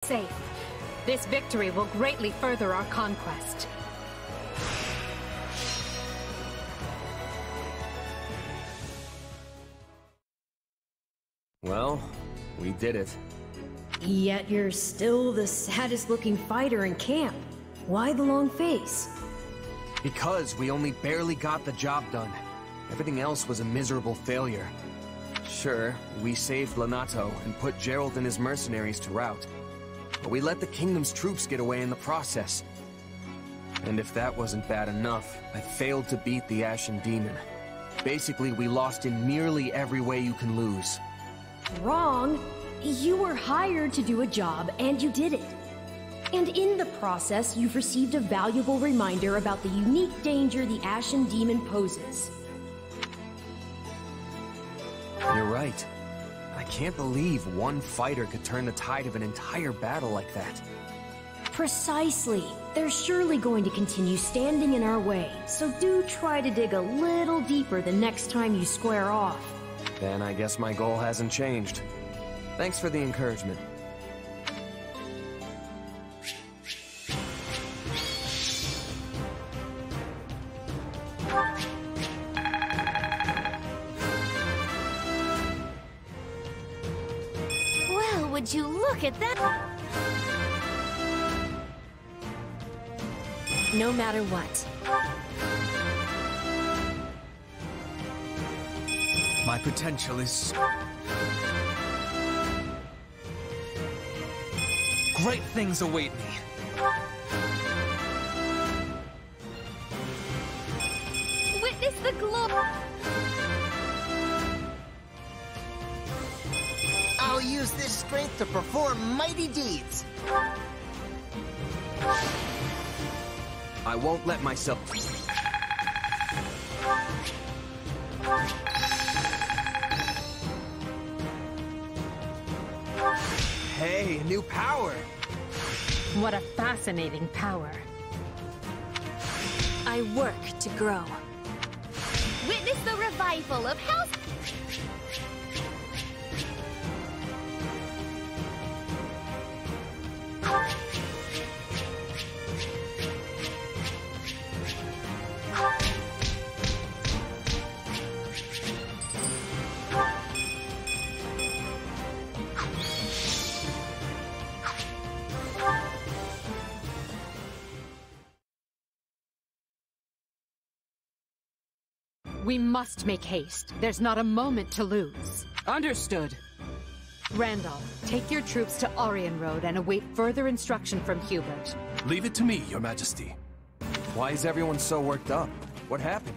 Safe. This victory will greatly further our conquest. Well, we did it. Yet you're still the saddest-looking fighter in camp. Why the long face? Because we only barely got the job done. Everything else was a miserable failure. Sure, we saved Lonato and put Geralt and his mercenaries to rout. But we let the kingdom's troops get away in the process. And if that wasn't bad enough, I failed to beat the Ashen Demon. Basically, we lost in nearly every way you can lose. Wrong. You were hired to do a job, and you did it. And in the process, you've received a valuable reminder about the unique danger the Ashen Demon poses. You're right. I can't believe one fighter could turn the tide of an entire battle like that. Precisely. They're surely going to continue standing in our way, so do try to dig a little deeper the next time you square off. Then I guess my goal hasn't changed. Thanks for the encouragement. Well, would you look at that? No matter what. My potential is... Great things await me. Witness the glory. I'll use this strength to perform mighty deeds. I won't let myself... Hey, a new power! What a fascinating power. I work to grow. Witness the revival of House... We must make haste. There's not a moment to lose. Understood! Randall, take your troops to Orion Road and await further instruction from Hubert. Leave it to me, Your Majesty. Why is everyone so worked up? What happened?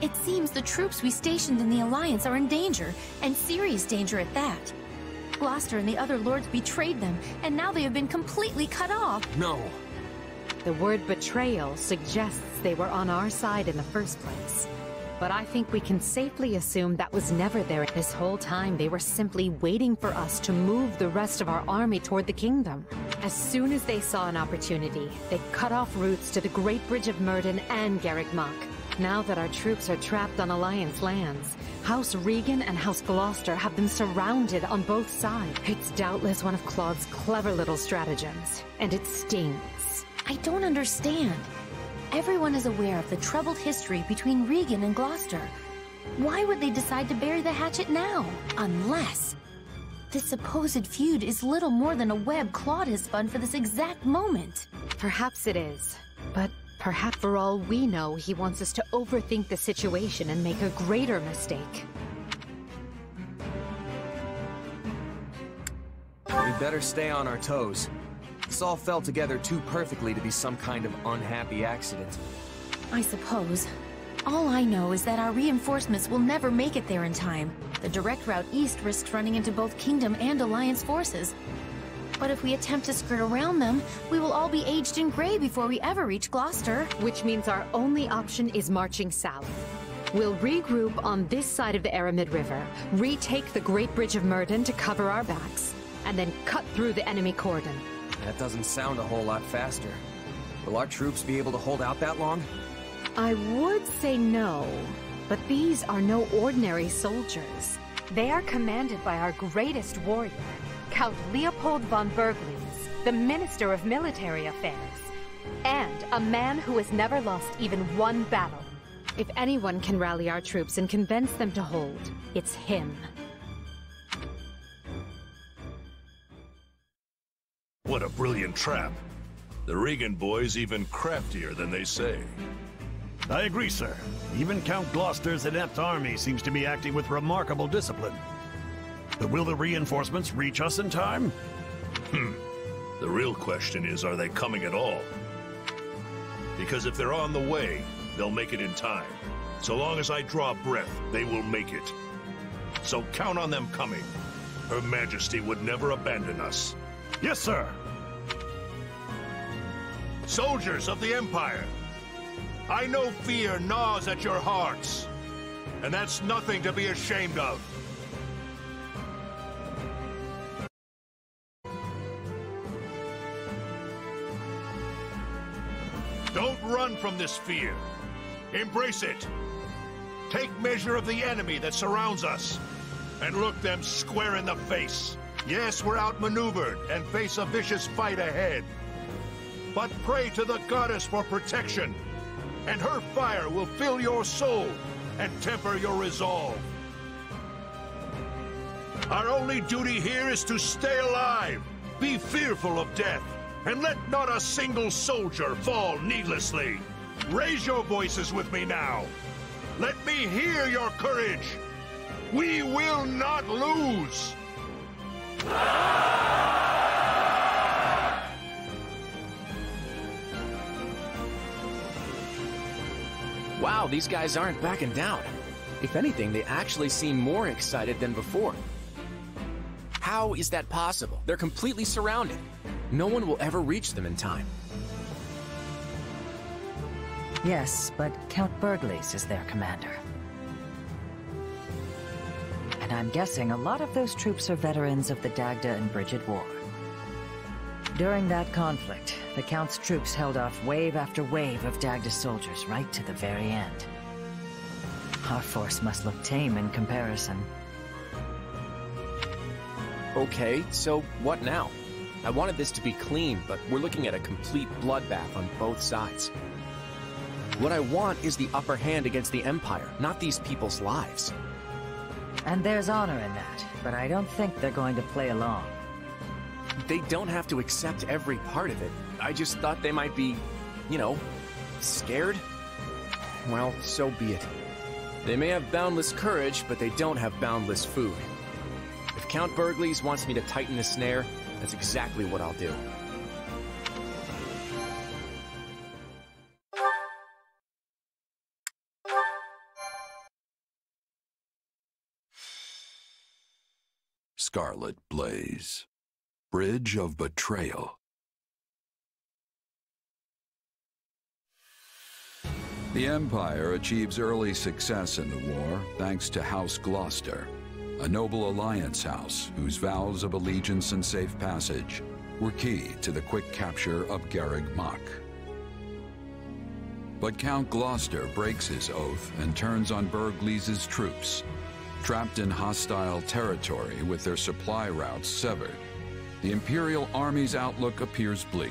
It seems the troops we stationed in the Alliance are in danger, and serious danger at that. Gloucester and the other lords betrayed them, and now they have been completely cut off. No! The word betrayal suggests they were on our side in the first place. But I think we can safely assume that was never there. This whole time, they were simply waiting for us to move the rest of our army toward the kingdom. As soon as they saw an opportunity, they cut off routes to the Great Bridge of Myrddin and Garreg Mach. Now that our troops are trapped on Alliance lands, House Regan and House Gloucester have been surrounded on both sides. It's doubtless one of Claude's clever little stratagems, and it stings. I don't understand. Everyone is aware of the troubled history between Regan and Gloucester. Why would they decide to bury the hatchet now? Unless... this supposed feud is little more than a web Claude has spun for this exact moment. Perhaps it is, but perhaps for all we know, he wants us to overthink the situation and make a greater mistake. We better stay on our toes. This all fell together too perfectly to be some kind of unhappy accident. I suppose. All I know is that our reinforcements will never make it there in time. The direct route east risks running into both Kingdom and Alliance forces. But if we attempt to skirt around them, we will all be aged in gray before we ever reach Gloucester. Which means our only option is marching south. We'll regroup on this side of the Aramid River, retake the Great Bridge of Myrddin to cover our backs, and then cut through the enemy cordon. That doesn't sound a whole lot faster. Will our troops be able to hold out that long? I would say no, but these are no ordinary soldiers. They are commanded by our greatest warrior, Count Leopold von Berglings, the Minister of Military Affairs, and a man who has never lost even one battle. If anyone can rally our troops and convince them to hold, it's him. What a brilliant trap. The Regan boy's even craftier than they say. I agree, sir. Even Count Gloucester's inept army seems to be acting with remarkable discipline. But will the reinforcements reach us in time? The real question is, are they coming at all? Because if they're on the way, they'll make it in time. So long as I draw breath, they will make it. So count on them coming. Her Majesty would never abandon us. Yes, sir. Soldiers of the Empire, I know fear gnaws at your hearts, and that's nothing to be ashamed of. Don't run from this fear. Embrace it. Take measure of the enemy that surrounds us, and look them square in the face. Yes, we're outmaneuvered and face a vicious fight ahead. But pray to the goddess for protection, and her fire will fill your soul and temper your resolve. Our only duty here is to stay alive, be fearful of death, and let not a single soldier fall needlessly. Raise your voices with me now. Let me hear your courage. We will not lose. Wow, these guys aren't backing down. If anything, they actually seem more excited than before. How is that possible? They're completely surrounded. No one will ever reach them in time. Yes, but Count Burgles is their commander. And I'm guessing a lot of those troops are veterans of the Dagda and Bridget War. During that conflict, the Count's troops held off wave after wave of Dagda soldiers right to the very end. Our force must look tame in comparison. Okay, so what now? I wanted this to be clean, but we're looking at a complete bloodbath on both sides. What I want is the upper hand against the Empire, not these people's lives. And there's honor in that, but I don't think they're going to play along. They don't have to accept every part of it. I just thought they might be, you know, scared? Well, so be it. They may have boundless courage, but they don't have boundless food. If Count Burgles wants me to tighten the snare, that's exactly what I'll do. Scarlet Blaze. Bridge of Betrayal. The Empire achieves early success in the war thanks to House Gloucester, a noble alliance house whose vows of allegiance and safe passage were key to the quick capture of Garreg Mach. But Count Gloucester breaks his oath and turns on Burgles' troops, trapped in hostile territory with their supply routes severed. The Imperial Army's outlook appears bleak.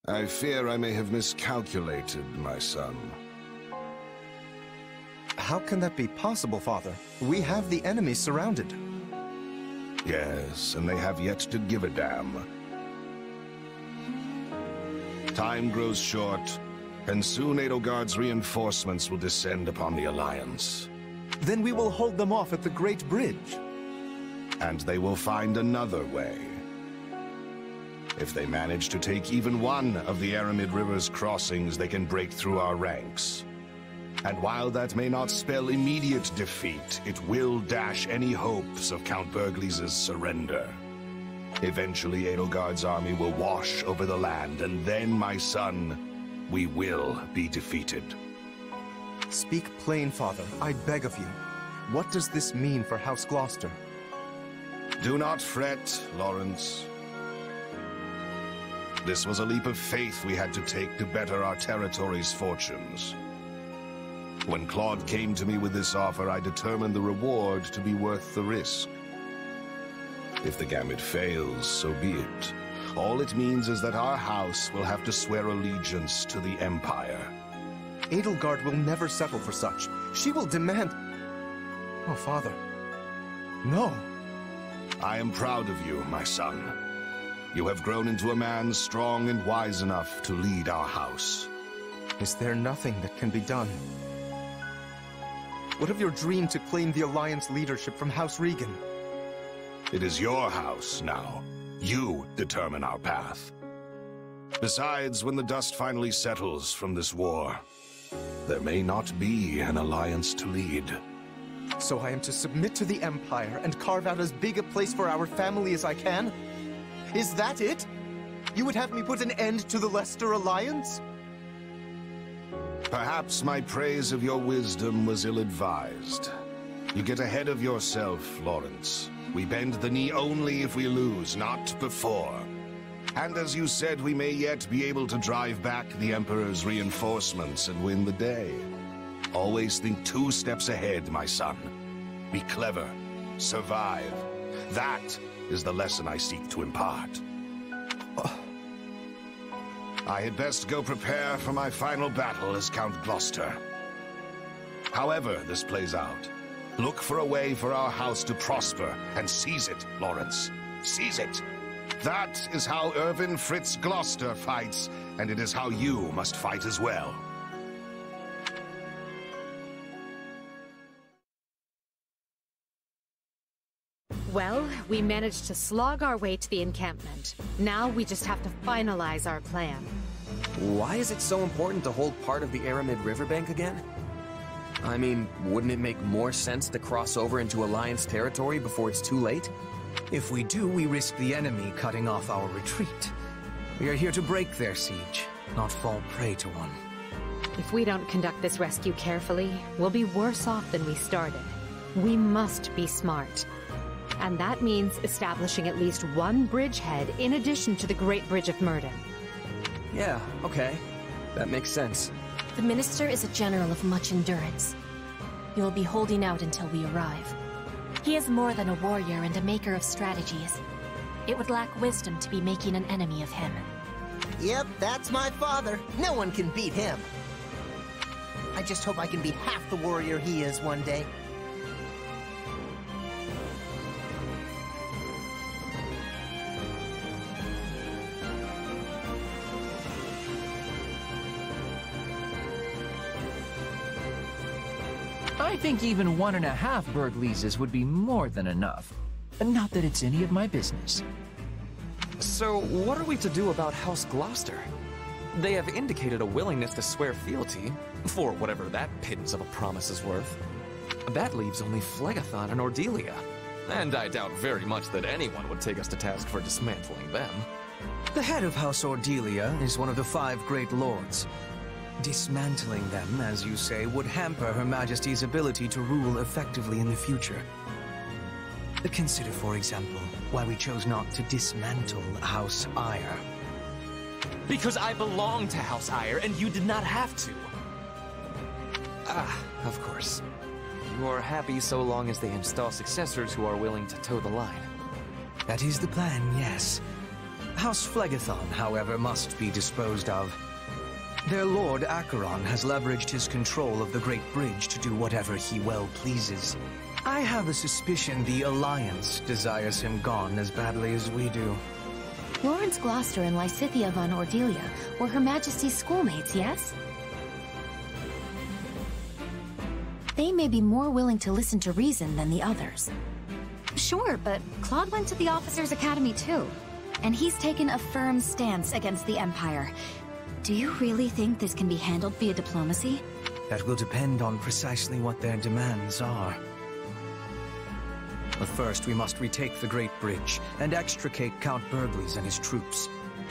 I fear I may have miscalculated, my son. How can that be possible, Father? We have the enemy surrounded. Yes, and they have yet to give a damn. Time grows short, and soon Edelgard's reinforcements will descend upon the Alliance. Then we will hold them off at the Great Bridge. And they will find another way. If they manage to take even one of the Aramid River's crossings, they can break through our ranks. And while that may not spell immediate defeat, it will dash any hopes of Count Burgles' surrender. Eventually, Edelgard's army will wash over the land, and then, my son, we will be defeated. Speak plain, Father, I beg of you. What does this mean for House Gloucester? Do not fret, Lawrence. This was a leap of faith we had to take to better our territory's fortunes. When Claude came to me with this offer, I determined the reward to be worth the risk. If the gambit fails, so be it. All it means is that our house will have to swear allegiance to the Empire. Edelgard will never settle for such. She will demand... Oh, Father. No. I am proud of you, my son. You have grown into a man strong and wise enough to lead our house. Is there nothing that can be done? What of your dream to claim the Alliance leadership from House Regan? It is your house now. You determine our path. Besides, when the dust finally settles from this war, there may not be an Alliance to lead. So I am to submit to the Empire and carve out as big a place for our family as I can? Is that it? You would have me put an end to the Leicester Alliance? Perhaps my praise of your wisdom was ill-advised. You get ahead of yourself, Lawrence. We bend the knee only if we lose, not before. And as you said, we may yet be able to drive back the Emperor's reinforcements and win the day. Always think 2 steps ahead, my son. Be clever. Survive. That is the lesson I seek to impart. I had best go prepare for my final battle as Count Gloucester. However this plays out, look for a way for our house to prosper, and seize it, Lawrence. Seize it! That is how Irvin Fritz Gloucester fights, and it is how you must fight as well. Well, we managed to slog our way to the encampment. Now we just have to finalize our plan. Why is it so important to hold part of the Aramid riverbank again? I mean, wouldn't it make more sense to cross over into Alliance territory before it's too late? If we do, we risk the enemy cutting off our retreat. We are here to break their siege, not fall prey to one. If we don't conduct this rescue carefully, we'll be worse off than we started. We must be smart. And that means establishing at least one bridgehead in addition to the Great Bridge of Myrden. Yeah, okay. That makes sense. The Minister is a general of much endurance. You'll be holding out until we arrive. He is more than a warrior and a maker of strategies. It would lack wisdom to be making an enemy of him. Yep, that's my father. No one can beat him. I just hope I can be half the warrior he is one day. I think even 1.5 Burgleases would be more than enough. Not that it's any of my business. So, what are we to do about House Gloucester? They have indicated a willingness to swear fealty, for whatever that pittance of a promise is worth. That leaves only Phlegathon and Ordelia. And I doubt very much that anyone would take us to task for dismantling them. The head of House Ordelia is one of the 5 great lords. Dismantling them, as you say, would hamper Her Majesty's ability to rule effectively in the future. Consider, for example, why we chose not to dismantle House Eyre. Because I belong to House Eyre, and you did not have to. Ah, of course. You are happy so long as they install successors who are willing to toe the line. That is the plan, yes. House Phlegathon, however, must be disposed of. Their Lord Acheron has leveraged his control of the Great Bridge to do whatever he well pleases. I have a suspicion the Alliance desires him gone as badly as we do. Lawrence Gloucester and Lysithea von Ordelia were Her Majesty's schoolmates, yes? They may be more willing to listen to reason than the others. Sure, but Claude went to the Officers' Academy too. And he's taken a firm stance against the Empire. Do you really think this can be handled via diplomacy? That will depend on precisely what their demands are. But first, we must retake the Great Bridge and extricate Count Burgles and his troops.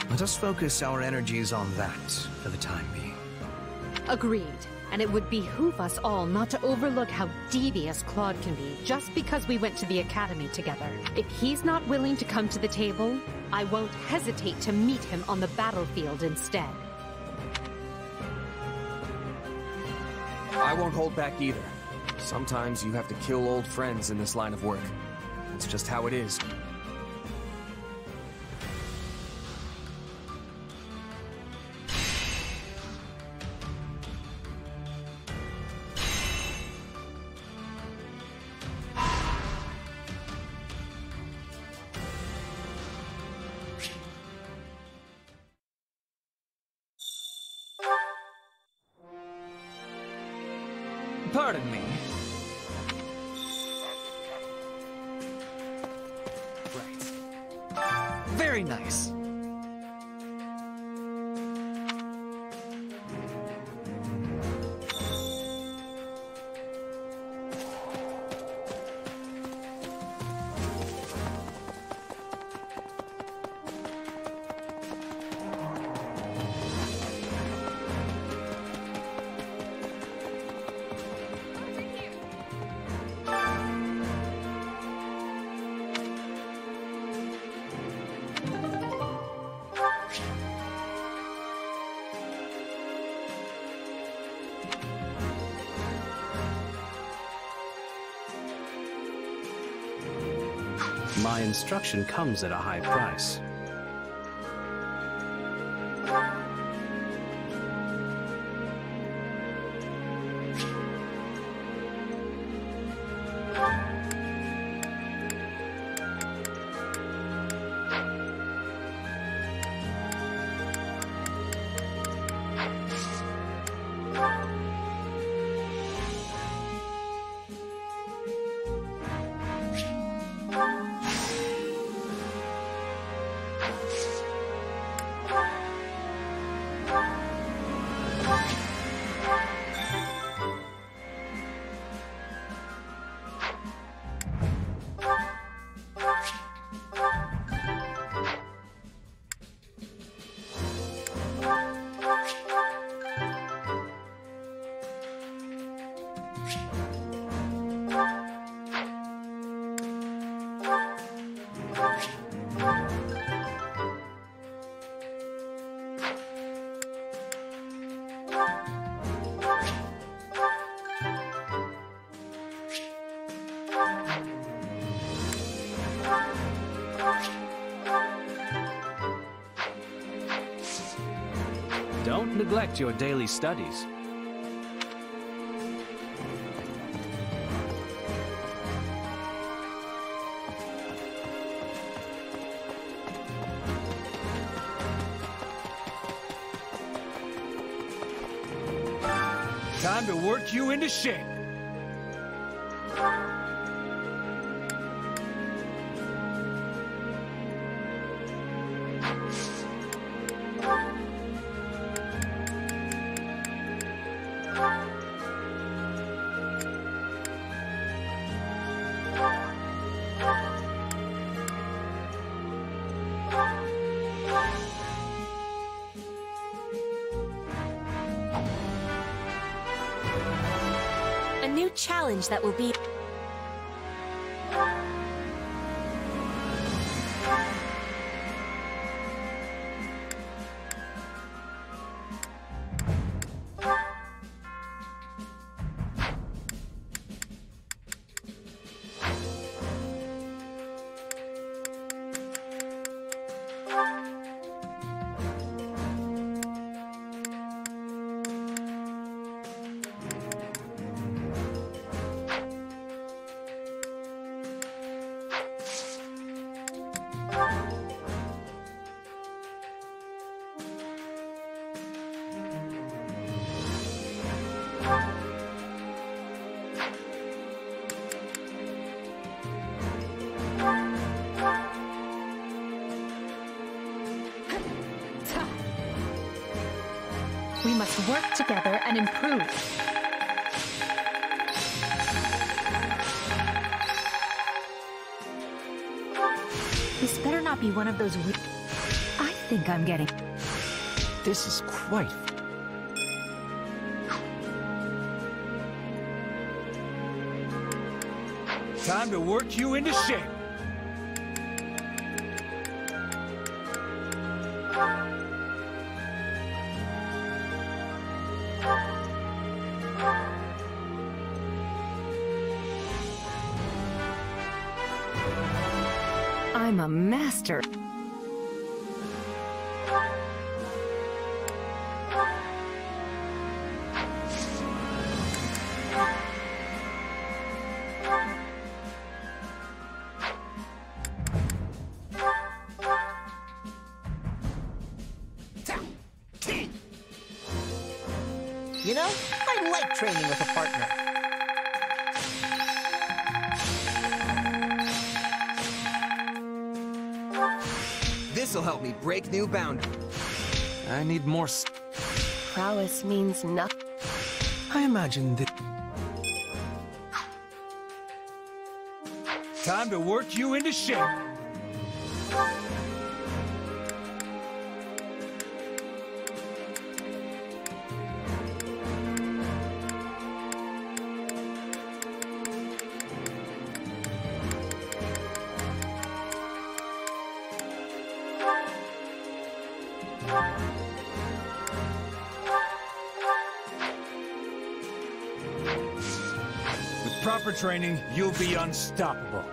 Let us focus our energies on that for the time being. Agreed. And it would behoove us all not to overlook how devious Claude can be just because we went to the Academy together. If he's not willing to come to the table, I won't hesitate to meet him on the battlefield instead. I won't hold back either. Sometimes you have to kill old friends in this line of work. It's just how it is. Pardon me. Right. Very nice. My instruction comes at a high price. Don't neglect your daily studies. Time to work you into shape. A new challenge that will be... We must work together and improve. This better not be one of those weird... I think I'm getting... This is quite... Time to work you into shape. I'm a master. You know, I like training with a partner. This'll help me break new boundaries. I need more Prowess means nothing. I imagine that... Time to work you into shape. With proper training, you'll be unstoppable.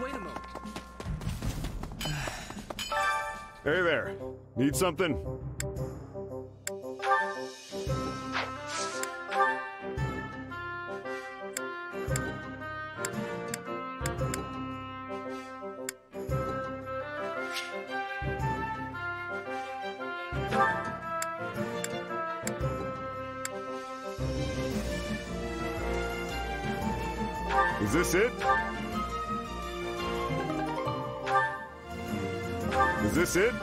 Wait a moment. Hey there. Need something? Is this it? Is this it?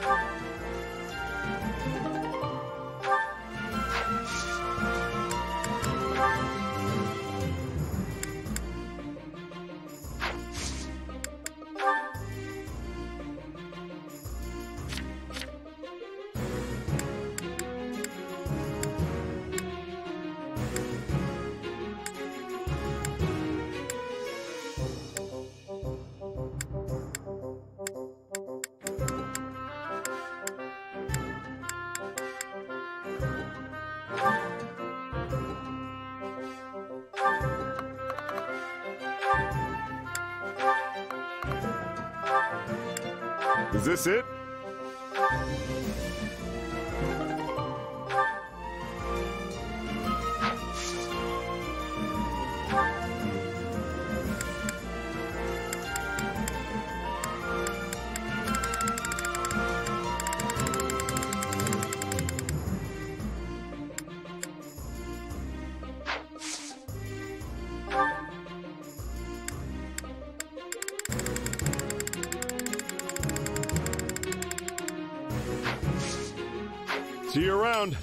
Is this it? See you around.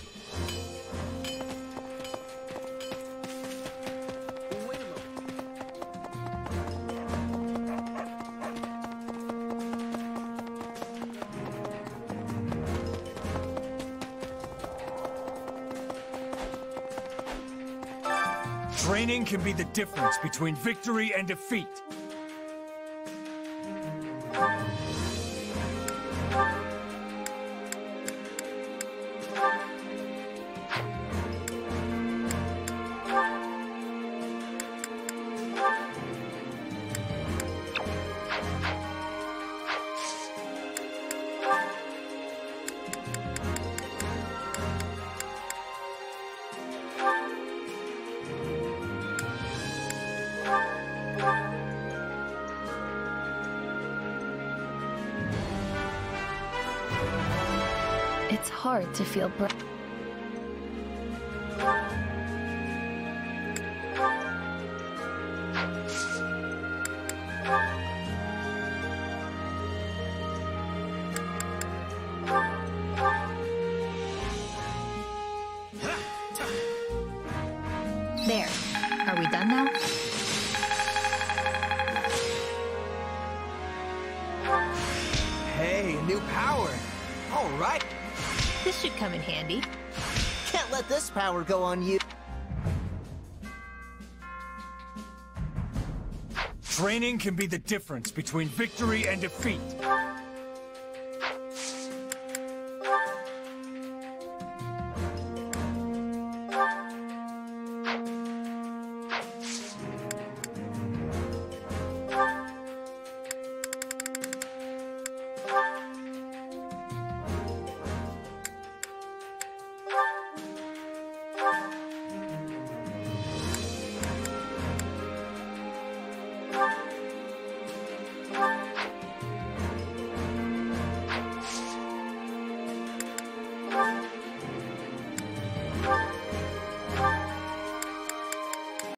Training can be the difference between victory and defeat. It's hard to feel There. Are we done now? Hey, new power. All right. This should come in handy. Can't let this power go on you. Training can be the difference between victory and defeat.